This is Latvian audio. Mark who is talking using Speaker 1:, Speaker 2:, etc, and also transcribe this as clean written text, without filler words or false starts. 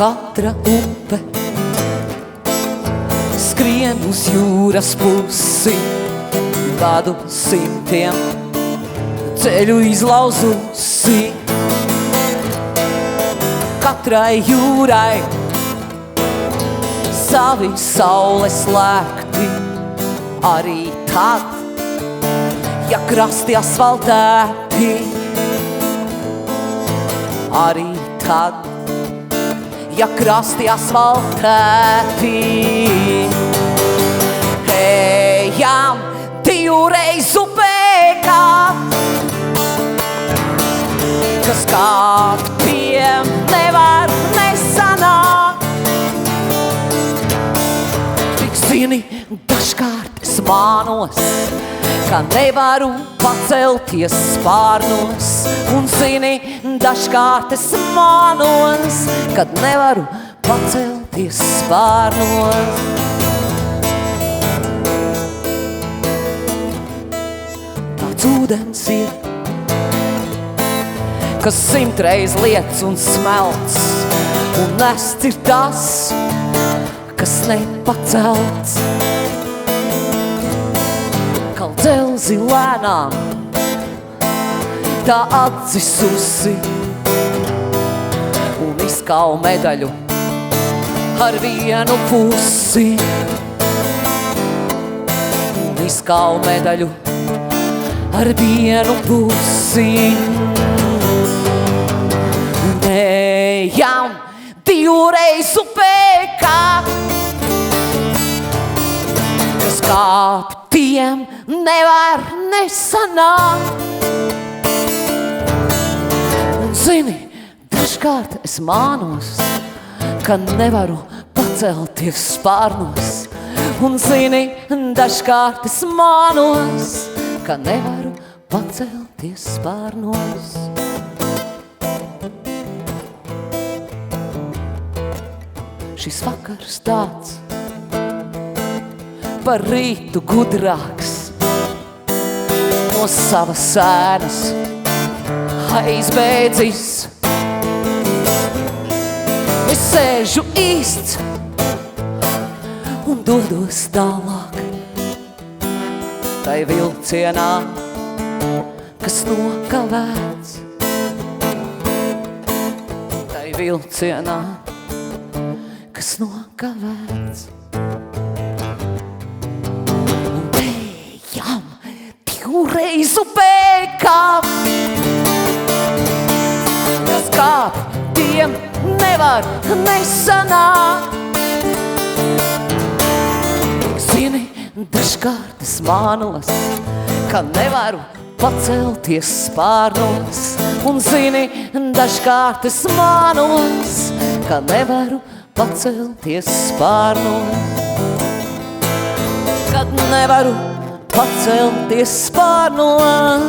Speaker 1: katra upe skrien uz jūras pusi, gadu simtiem ceļu izlauzusi. Katrai jūrai savi saules lēkti, arī tad, ja krasti asfaltēti, arī tad, ja krasti asfaltēti. Ejam divreiz upēkā, kas kāptiem nevar nesanākt. Tik zini, dažkārt es mānos, ka nevaru pacelties spārnos. Un zini, dažkārt es mānos, kad nevaru pacelties spārnos. Tāds ūdens ir, kas simtreiz liets un smelts, un nests ir tas, kas nepacelts. Kal dzelzi lēnām, tā atzisusi, un izkau medaļu ar vienu pusi. Un izkau medaļu ar vienu pusi. Un ejam divreiz upēkā, kas kāptiem nevar nesanākt. Un zini, dažkārt es mānos, ka nevaru pacelties spārnos. Un zini, dažkārt es mānos, ka nevaru pacelties spārnos. Šis vakars tāds par rītu gudrāks, no savas sēnas aizbēdzis. Es sēžu īsts un dodos tālāk tai vilcienā, kas nokavēts. Tai vilcienā, kas nokavēts. Un ejam divreiz upēkā, kas kāptiem nevar nesanākt. Zini, dažkārt es mānos, ka nevaru pacelties spārnos. Un zini, dažkārt es mānos, ka nevaru pacelties spārnos. Kad nevaru pacelties spārnos.